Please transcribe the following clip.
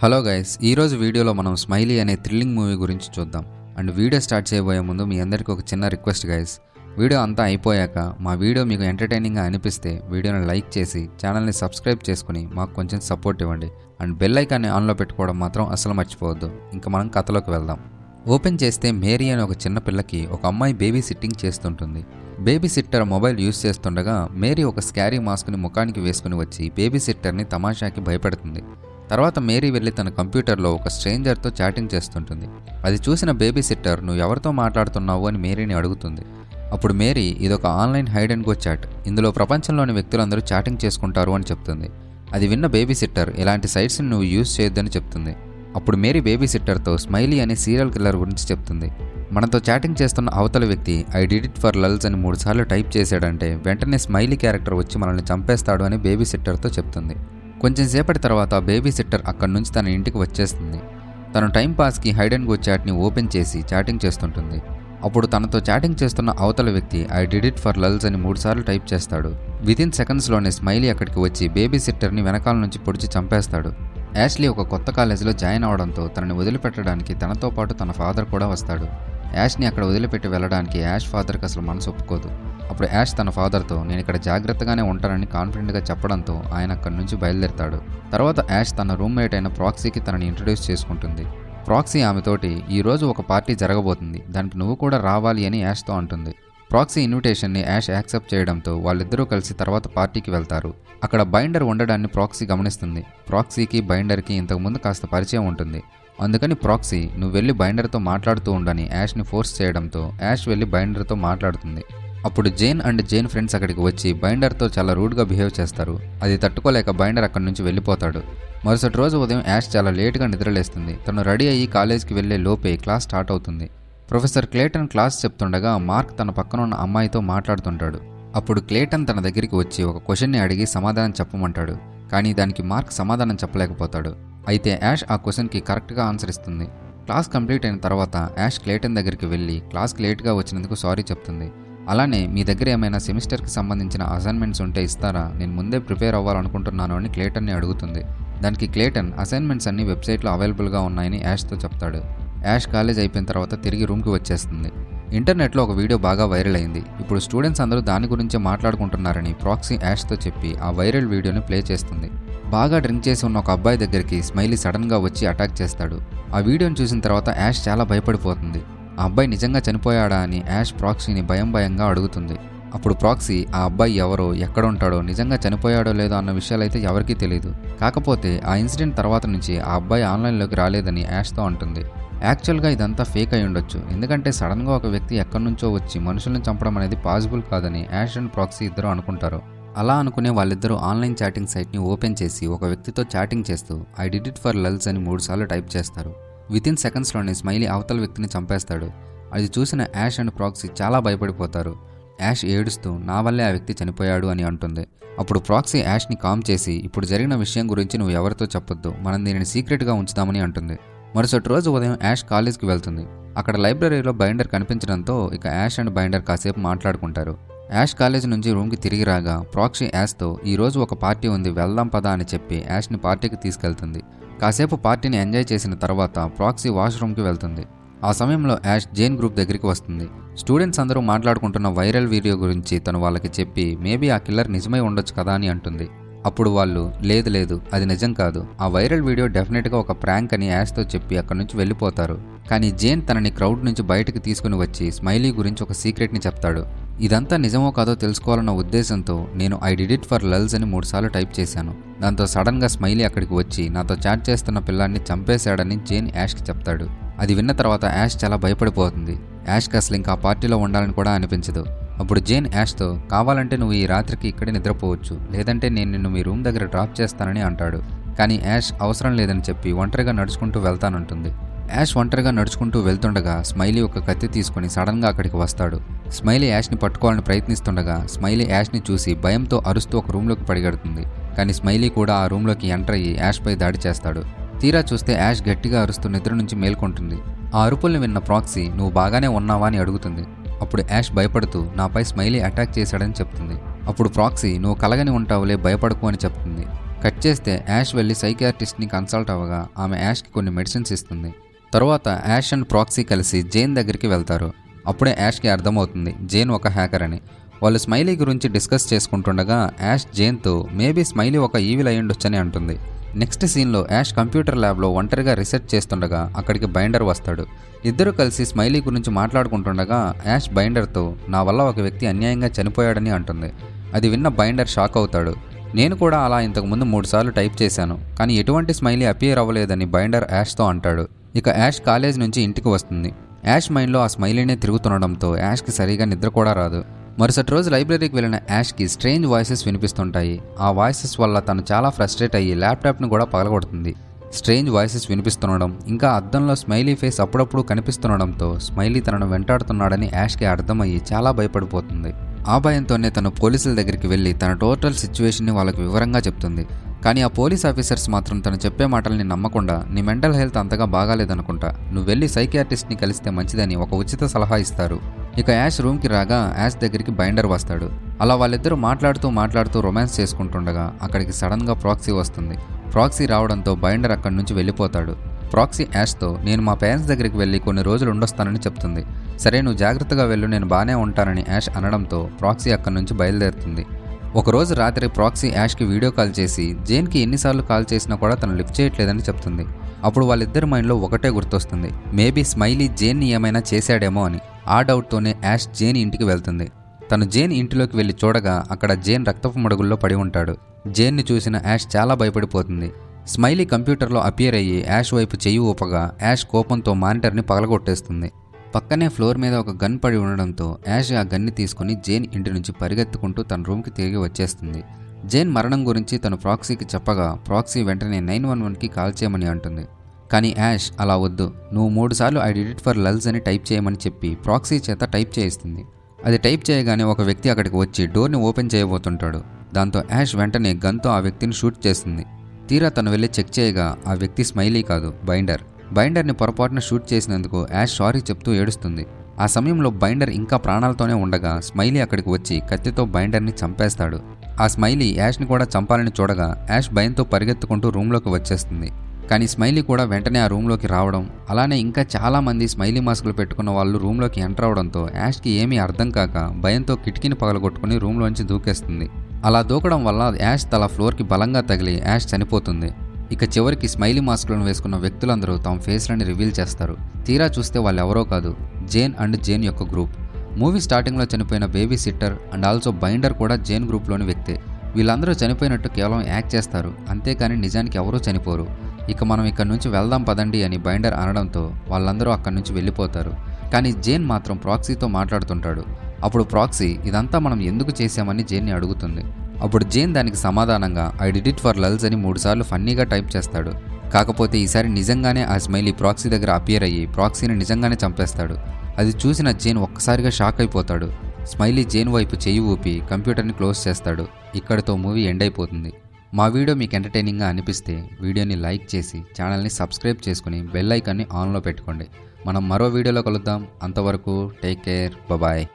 Hello guys, ఈరోజు వీడియోలో మనం స్మైలీ అనే థ్రిల్లింగ్ మూవీ గురించి చూద్దాం. అండ్ వీడియో స్టార్ట్ చేయబోయే ముందు మీ అందరికీ ఒక చిన్న రిక్వెస్ట్ గైస్. వీడియో అంతా అయిపోయాక మా వీడియో మీకు ఎంటర్టైనింగ్గా అనిపిస్తే వీడియోని లైక్ చేసి ఛానల్ని సబ్స్క్రైబ్ చేసుకుని మాకు కొంచెం సపోర్ట్ ఇవ్వండి. అండ్ బెల్ ఐకాన్ని ఆన్లో పెట్టుకోవడం మాత్రం అసలు మర్చిపోవద్దు. ఇంకా మనం కథలోకి వెళ్దాం. ఓపెన్ చేస్తే మేరీ అనే ఒక చిన్న పిల్లకి ఒక అమ్మాయి బేబీ సిట్టింగ్ చేస్తుంటుంది. బేబీ సిట్టర్ మొబైల్ యూజ్ చేస్తుండగా మేరీ ఒక స్కారీ మాస్క్ని ముఖానికి వేసుకుని వచ్చి బేబీ సిట్టర్ని తమాషాకి భయపెడుతుంది. తర్వాత మేరీ వెళ్ళి తన కంప్యూటర్లో ఒక స్ట్రేంజర్తో చాటింగ్ చేస్తుంటుంది. అది చూసిన బేబీ సిట్టర్ నువ్వు ఎవరితో మాట్లాడుతున్నావు అని మేరీని అడుగుతుంది. అప్పుడు మేరీ ఇదొక online hide and go chat, ఇందులో ప్రపంచంలోని వ్యక్తులందరూ చాటింగ్ చేసుకుంటారు అని చెప్తుంది. అది విన్న బేబీ సిట్టర్ ఇలాంటి సైట్స్ని నువ్వు యూజ్ చేయొద్దని చెప్తుంది. అప్పుడు మేరీ బేబీ సిట్టర్తో స్మైలీ అనే సీరియల్ కిల్లర్ గురించి చెప్తుంది. మనతో చాటింగ్ చేస్తున్న అవతల వ్యక్తి ఐ డిడ్ ఇట్ ఫర్ లల్స్ అని 3 సార్లు టైప్ చేశాడంటే వెంటనే స్మైలీ క్యారెక్టర్ వచ్చి మనల్ని చంపేస్తాడు అని బేబీ సిట్టర్తో చెప్తుంది. కొంచెం సేపటి తర్వాత బేబీ సిట్టర్ అక్కడి నుంచి తన ఇంటికి వచ్చేస్తుంది. తను టైంపాస్కి హైడ్ అండ్ గో చాట్ని ఓపెన్ చేసి చాటింగ్ చేస్తుంటుంది. అప్పుడు తనతో చాటింగ్ చేస్తున్న అవతల వ్యక్తి ఐ డిడ్ ఇట్ ఫర్ లల్స్ అని 3 సార్లు టైప్ చేస్తాడు. వితిన్ సెకండ్స్లోనే స్మైలీ అక్కడికి వచ్చి బేబీ సిట్టర్ని వెనకాల నుంచి పొడిచి చంపేస్తాడు. యాష్లీ ఒక కొత్త కాలేజీలో జాయిన్ అవడంతో తనని వదిలిపెట్టడానికి తనతో పాటు తన ఫాదర్ కూడా వస్తాడు. యాష్ని అక్కడ వదిలిపెట్టి వెళ్ళడానికి యాష్ ఫాదర్కి అసలు మనసు ఒప్పుకోదు. అప్పుడు యాష్ తన ఫాదర్తో నేను ఇక్కడ జాగ్రత్తగానే ఉంటానని కాన్ఫిడెంట్గా చెప్పడంతో ఆయన అక్కడి నుంచి బయలుదేరతాడు. తర్వాత యాష్ తన రూమ్మేట్ అయిన ప్రాక్సీకి తనని ఇంట్రడ్యూస్ చేసుకుంటుంది. ప్రాక్సీ ఆమెతోటి ఈరోజు ఒక పార్టీ జరగబోతుంది, దానికి నువ్వు కూడా రావాలి అని యాష్తో అంటుంది. ప్రాక్సీ ఇన్విటేషన్ని యాష్ యాక్సెప్ట్ చేయడంతో వాళ్ళిద్దరూ కలిసి తర్వాత పార్టీకి వెళ్తారు. అక్కడ బైండర్ ఉండడాన్ని ప్రాక్సీ గమనిస్తుంది. ప్రాక్సీకి బైండర్కి ఇంతకుముందు కాస్త పరిచయం ఉంటుంది. అందుకని ప్రాక్సీ నువ్వు వెళ్ళి బైండర్తో మాట్లాడుతూ ఉండని యాష్ని ఫోర్స్ చేయడంతో యాష్ వెళ్ళి బైండర్తో మాట్లాడుతుంది. అప్పుడు జేన్ అండ్ జేన్ ఫ్రెండ్స్ అక్కడికి వచ్చి బైండర్తో చాలా రూడ్గా బిహేవ్ చేస్తారు. అది తట్టుకోలేక బైండర్ అక్కడి నుంచి వెళ్ళిపోతాడు. మరుసటి రోజు ఉదయం యాష్ చాలా లేట్గా నిద్రలేస్తుంది. తను రెడీ అయ్యి కాలేజ్కి వెళ్లే లోపే క్లాస్ స్టార్ట్ అవుతుంది. ప్రొఫెసర్ క్లేటన్ క్లాస్ చెప్తుండగా మార్క్ తన పక్కన ఉన్న అమ్మాయితో మాట్లాడుతుంటాడు. అప్పుడు క్లేటన్ తన దగ్గరికి వచ్చి ఒక క్వశ్చన్ని అడిగి సమాధానం చెప్పమంటాడు. కానీ దానికి మార్క్ సమాధానం చెప్పలేకపోతాడు. అయితే యాష్ ఆ క్వశ్చన్కి కరెక్ట్గా ఆన్సర్ ఇస్తుంది. క్లాస్ కంప్లీట్ అయిన తర్వాత యాష్ క్లేటన్ దగ్గరికి వెళ్ళి క్లాస్కి లేట్గా వచ్చినందుకు సారీ చెప్తుంది. అలానే మీ దగ్గర ఏమైనా సెమిస్టర్కి సంబంధించిన అసైన్మెంట్స్ ఉంటే ఇస్తారా, నేను ముందే ప్రిపేర్ అవ్వాలనుకుంటున్నాను అని క్లేటన్ని అడుగుతుంది. దానికి క్లేటన్ అసైన్మెంట్స్ అన్ని వెబ్సైట్లో అవైలబుల్గా ఉన్నాయని యాష్తో చెప్తాడు. యాష్ కాలేజ్ అయిపోయిన తర్వాత తిరిగి రూమ్కి వచ్చేస్తుంది. ఇంటర్నెట్లో ఒక వీడియో బాగా వైరల్ అయింది. ఇప్పుడు స్టూడెంట్స్ అందరూ దాని గురించే మాట్లాడుకుంటున్నారని ప్రాక్సీ యాష్తో చెప్పి ఆ వైరల్ వీడియోని ప్లే చేస్తుంది. బాగా డ్రింక్ చేసి ఉన్న ఒక అబ్బాయి దగ్గరికి స్మైలీ సడన్గా వచ్చి అటాక్ చేస్తాడు. ఆ వీడియోని చూసిన తర్వాత యాష్ చాలా భయపడిపోతుంది. ఆ అబ్బాయి నిజంగా చనిపోయాడా అని యాష్ ప్రాక్సీని భయంగా అడుగుతుంది. అప్పుడు ప్రాక్సీ ఆ అబ్బాయి ఎవరో, ఎక్కడ ఉంటాడో, నిజంగా చనిపోయాడో లేదో అన్న విషయాలైతే ఎవరికీ తెలియదు. కాకపోతే ఆ ఇన్సిడెంట్ తర్వాత నుంచి ఆ అబ్బాయి ఆన్లైన్లోకి రాలేదని యాష్తో అంటుంది. యాక్చువల్గా ఇదంతా ఫేక్ అయి ఉండొచ్చు, ఎందుకంటే సడన్గా ఒక వ్యక్తి ఎక్కడి నుంచో వచ్చి మనుషులను చంపడం అనేది పాసిబుల్ కాదని యాష్ అండ్ ప్రాక్సీ ఇద్దరు అనుకుంటారు. అలా అనుకునే వాళ్ళిద్దరూ ఆన్లైన్ చాటింగ్ సైట్ని ఓపెన్ చేసి ఒక వ్యక్తితో చాటింగ్ చేస్తూ ఐ డిడ్ ఇట్ ఫర్ లల్స్ అని 3 సార్లు టైప్ చేస్తారు. వితిన్ సెకండ్స్లోనే స్మైలీ అవతల వ్యక్తిని చంపేస్తాడు. అది చూసిన యాష్ అండ్ ప్రాక్సీ చాలా భయపడిపోతారు. యాష్ ఏడుస్తూ నా వల్లే ఆ వ్యక్తి చనిపోయాడు అని అంటుంది. అప్పుడు ప్రాక్సీ యాష్ని కామ్ చేసి ఇప్పుడు జరిగిన విషయం గురించి నువ్వు ఎవరితో చెప్పొద్దు, మనం దీనిని సీక్రెట్గా ఉంచుదామని అంటుంది. మరుసటి రోజు ఉదయం యాష్ కాలేజ్కి వెళ్తుంది. అక్కడ లైబ్రరీలో బైండర్ కనిపించడంతో ఇక యాష్ అండ్ బైండర్ కాసేపు మాట్లాడుకుంటారు. యాష్ కాలేజ్ నుంచి రూమ్కి తిరిగి రాగా ప్రాక్సీ యాష్తో ఈరోజు ఒక పార్టీ ఉంది, వెళ్దాం పదా అని చెప్పి యాష్ని పార్టీకి తీసుకెళ్తుంది. కాసేపు పార్టీని ఎంజాయ్ చేసిన తర్వాత ప్రాక్సీ వాష్రూమ్కి వెళ్తుంది. ఆ సమయంలో యాష్ జేన్ గ్రూప్ దగ్గరికి వస్తుంది. స్టూడెంట్స్ అందరూ మాట్లాడుకుంటున్న వైరల్ వీడియో గురించి తను వాళ్ళకి చెప్పి మేబీ ఆ కిల్లర్ నిజమై ఉండొచ్చు కదా అని అంటుంది. అప్పుడు వాళ్ళు లేదు అది నిజం కాదు, ఆ వైరల్ వీడియో డెఫినెట్గా ఒక ప్రాంక్ అని యాష్తో చెప్పి అక్కడి నుంచి వెళ్ళిపోతారు. కానీ జేన్ తనని క్రౌడ్ నుంచి బయటకు తీసుకుని వచ్చి స్మైలీ గురించి ఒక సీక్రెట్ని చెప్తాడు. ఇదంతా నిజమో కాదో తెలుసుకోవాలన్న ఉద్దేశంతో నేను ఐ డిడ్ ఇట్ ఫర్ లల్స్ అని 3 సార్లు టైప్ చేశాను. దాంతో సడన్గా స్మైలీ అక్కడికి వచ్చి నాతో చాట్ చేస్తున్న పిల్లాన్ని చంపేశాడని జేన్ యాష్కి చెప్తాడు. అది విన్న తర్వాత యాష్ చాలా భయపడిపోతుంది. యాష్కి అసలు ఇంకా ఆ పార్టీలో ఉండాలని కూడా అనిపించదు. అప్పుడు జేన్ యాష్తో కావాలంటే నువ్వు ఈ రాత్రికి ఇక్కడే నిద్రపోవచ్చు, లేదంటే నేను నిన్ను మీ రూమ్ దగ్గర డ్రాప్ చేస్తానని అంటాడు. కానీ యాష్ అవసరం లేదని చెప్పి ఒంటరిగా నడుచుకుంటూ వెళ్తానంటుంది. యాష్ ఒంటరిగా నడుచుకుంటూ వెళ్తుండగా స్మైలీ ఒక కత్తి తీసుకుని సడన్గా అక్కడికి వస్తాడు. స్మైలీ యాష్ని పట్టుకోవాలని ప్రయత్నిస్తుండగా స్మైలీ యాష్ని చూసి భయంతో అరుస్తూ ఒక రూమ్లోకి పరిగెడుతుంది. కానీ స్మైలీ కూడా ఆ రూమ్లోకి ఎంటర్ అయ్యి యాష్పై దాడి చేస్తాడు. తీరా చూస్తే యాష్ గట్టిగా అరుస్తూ నిద్ర నుంచి మేల్కొంటుంది. ఆ అరుపుల్ని విన్న ప్రాక్సీ నువ్వు బాగానే ఉన్నావా అని అడుగుతుంది. అప్పుడు యాష్ భయపడుతూ నాపై స్మైలీ అటాక్ చేశాడని చెప్తుంది. అప్పుడు ప్రాక్సీ నువ్వు కలగని ఉంటావులే, భయపడకు అని చెప్తుంది. కట్ చేస్తే యాష్ వెళ్ళి సైకియాట్రిస్ట్ని కన్సల్ట్ అవ్వగా ఆమె యాష్కి కొన్ని మెడిసిన్స్ ఇస్తుంది. తర్వాత యాష్ అండ్ ప్రాక్సీ కలిసి జేన్ దగ్గరికి వెళ్తారు. అప్పుడే యాష్కి అర్థమవుతుంది జేన్ ఒక హ్యాకర్ అని. వాళ్ళు స్మైలీ గురించి డిస్కస్ చేసుకుంటుండగా యాష్ జేన్తో మేబీ స్మైలీ ఒక ఈవిల్ అయ్యుండొచ్చని అంటుంది. నెక్స్ట్ సీన్లో యాష్ కంప్యూటర్ ల్యాబ్లో ఒంటరిగా రీసెర్చ్ చేస్తుండగా అక్కడికి బైండర్ వస్తాడు. ఇద్దరు కలిసి స్మైలీ గురించి మాట్లాడుకుంటుండగా యాష్ బైండర్తో నా వల్ల ఒక వ్యక్తి అన్యాయంగా చనిపోయాడని అంటుంది. అది విన్న బైండర్ షాక్ అవుతాడు. నేను కూడా అలా ఇంతకుముందు 3 సార్లు టైప్ చేశాను, కానీ ఎటువంటి స్మైలీ అపియర్ అవ్వలేదని బైండర్ యాష్తో అంటాడు. ఇక యాష్ కాలేజ్ నుంచి ఇంటికి వస్తుంది. యాష్ మైండ్లో ఆ స్మైలీనే తిరుగుతుండడంతో యాష్కి సరిగా నిద్ర కూడా రాదు. మరుసటి రోజు లైబ్రరీకి వెళ్ళిన యాష్కి స్ట్రేంజ్ వాయిసెస్ వినిపిస్తుంటాయి. ఆ వాయిసెస్ వల్ల తను చాలా ఫ్రస్ట్రేట్ అయ్యి ల్యాప్టాప్ను కూడా పగలగొడుతుంది. స్ట్రేంజ్ వాయిసెస్ వినిపిస్తుండడం, ఇంకా అద్దంలో స్మైలీ ఫేస్ అప్పుడప్పుడు కనిపిస్తుండడంతో స్మైలీ తనను వెంటాడుతున్నాడని యాష్కి అర్థమయ్యి చాలా భయపడిపోతుంది. ఆ భయంతోనే తను పోలీసుల దగ్గరికి వెళ్ళి తన టోటల్ సిచ్యువేషన్ని వాళ్ళకి వివరంగా చెప్తుంది. కానీ ఆ పోలీస్ ఆఫీసర్స్ మాత్రం తను చెప్పే మాటల్ని నమ్మకుండా నీ మెంటల్ హెల్త్ అంతగా బాగాలేదనుకుంటా, నువ్వు వెళ్ళి సైకియాట్రిస్ట్ని కలిస్తే మంచిదని ఒక ఉచిత సలహా ఇస్తారు. ఇక యాష్ రూమ్కి రాగా యాష్ దగ్గరికి బైండర్ వస్తాడు. అలా వాళ్ళిద్దరూ మాట్లాడుతూ రొమాన్స్ చేసుకుంటుండగా అక్కడికి సడన్గా ప్రాక్సీ వస్తుంది. ప్రాక్సీ రావడంతో బైండర్ అక్కడి నుంచి వెళ్ళిపోతాడు. ప్రాక్సీ యాష్తో నేను మా పేరెంట్స్ దగ్గరికి వెళ్ళి కొన్ని రోజులు ఉండొస్తానని చెప్తుంది. సరే నువ్వు జాగ్రత్తగా వెళ్ళు, నేను బాగానే ఉంటానని యాష్ అనడంతో ప్రాక్సీ అక్కడి నుంచి బయలుదేరుతుంది. ఒకరోజు రాత్రి ప్రాక్సీ యాష్కి వీడియో కాల్ చేసి జేన్కి ఎన్నిసార్లు కాల్ చేసినా కూడా తను లిఫ్ట్ చేయట్లేదని చెప్తుంది. అప్పుడు వాళ్ళిద్దరి మైండ్లో ఒకటే గుర్తొస్తుంది, మేబీ స్మైలీ జేన్ని ఏమైనా చేశాడేమో అని. ఆ డౌట్తోనే యాష్ జేన్ ఇంటికి వెళ్తుంది. తను జేన్ ఇంటిలోకి వెళ్ళి చూడగా అక్కడ జేన్ రక్తపు మడుగుల్లో పడి ఉంటాడు. జేన్ని చూసిన యాష్ చాలా భయపడిపోతుంది. స్మైలీ కంప్యూటర్లో అపియర్ అయ్యి యాష్ వైపు చెయ్యి ఊపగా యాష్ కోపంతో మానిటర్ని పగలగొట్టేస్తుంది. పక్కనే ఫ్లోర్ మీద ఒక గన్ పడి ఉండడంతో యాష్ ఆ గన్ని తీసుకుని జేన్ ఇంటి నుంచి పరిగెత్తుకుంటూ తన రూమ్కి తిరిగి వచ్చేస్తుంది. జేన్ మరణం గురించి తను ప్రాక్సీకి చెప్పగా ప్రాక్సీ వెంటనే 911కి కాల్ చేయమని అంటుంది. కానీ యాష్ అలా వద్దు, నువ్వు 3 సార్లు ఐ డిడ్ ఇట్ ఫర్ లల్స్ అని టైప్ చేయమని చెప్పి ప్రాక్సీ చేత టైప్ చేయిస్తుంది. అది టైప్ చేయగానే ఒక వ్యక్తి అక్కడికి వచ్చి డోర్ని ఓపెన్ చేయబోతుంటాడు. దాంతో యాష్ వెంటనే గన్తో ఆ వ్యక్తిని షూట్ చేస్తుంది. తీరా తను వెళ్ళి చెక్ చేయగా ఆ వ్యక్తి స్మైలీ కాదు, బైండర్. బైండర్ని పొరపాటున షూట్ చేసినందుకు యాష్ సారీ చెప్తూ ఏడుస్తుంది. ఆ సమయంలో బైండర్ ఇంకా ప్రాణాలతోనే ఉండగా స్మైలీ అక్కడికి వచ్చి కత్తితో బైండర్ని చంపేస్తాడు. ఆ స్మైలీ యాష్ని కూడా చంపాలని చూడగా యాష్ భయంతో పరిగెత్తుకుంటూ రూమ్లోకి వచ్చేస్తుంది. కానీ స్మైలీ కూడా వెంటనే ఆ రూమ్లోకి రావడం, అలానే ఇంకా చాలామంది స్మైలీ మాస్కులు పెట్టుకున్న వాళ్ళు రూమ్లోకి ఎంటర్ అవడంతో యాష్కి ఏమీ అర్థం కాక భయంతో కిటికీని పగలగొట్టుకుని రూమ్లోంచి దూకేస్తుంది. అలా దూకడం వల్ల యాష్ తల ఫ్లోర్కి బలంగా తగిలి యాష్ చనిపోతుంది. ఇక చివరికి స్మైలీ మాస్కులను వేసుకున్న వ్యక్తులందరూ తమ ఫేస్లని రివీల్ చేస్తారు. తీరా చూస్తే వాళ్ళు ఎవరో కాదు, జేన్ అండ్ జేన్ యొక్క గ్రూప్. మూవీ స్టార్టింగ్లో చనిపోయిన baby sitter and also binder కూడా జేన్ గ్రూప్లోని వ్యక్తే. వీళ్ళందరూ చనిపోయినట్టు కేవలం యాక్ట్ చేస్తారు, అంతేకాని నిజానికి ఎవరూ చనిపోరు. ఇక మనం ఇక్కడి నుంచి వెళ్దాం పదండి అని బైండర్ అనడంతో వాళ్ళందరూ అక్కడి నుంచి వెళ్ళిపోతారు. కానీ జేన్ మాత్రం ప్రాక్సీతో మాట్లాడుతుంటాడు. అప్పుడు ప్రాక్సీ ఇదంతా మనం ఎందుకు చేశామని జేన్ని అడుగుతుంది. అప్పుడు జేన్ దానికి సమాధానంగా ఐ డిడ్ ఇట్ ఫర్ లల్స్ అని 3 సార్లు ఫన్నీగా టైప్ చేస్తాడు. కాకపోతే ఈసారి నిజంగానే ఆ స్మైలీ ప్రాక్సీ దగ్గర అపియర్ అయ్యి ప్రాక్సీని నిజంగానే చంపేస్తాడు. అది చూసిన జేన్ ఒక్కసారిగా షాక్ అయిపోతాడు. స్మైలీ జేన్ వైపు చెయ్యి ఊపి కంప్యూటర్ని క్లోజ్ చేస్తాడు. ఇక్కడితో మూవీ ఎండ్ అయిపోతుంది. మా వీడియో మీకు ఎంటర్టైనింగ్గా అనిపిస్తే వీడియోని లైక్ చేసి ఛానల్ని సబ్స్క్రైబ్ చేసుకుని బెల్ ఐకాన్ని ఆన్లో పెట్టుకోండి. మనం మరో వీడియోలో కలుద్దాం. అంతవరకు టేక్ కేర్, బాయ్.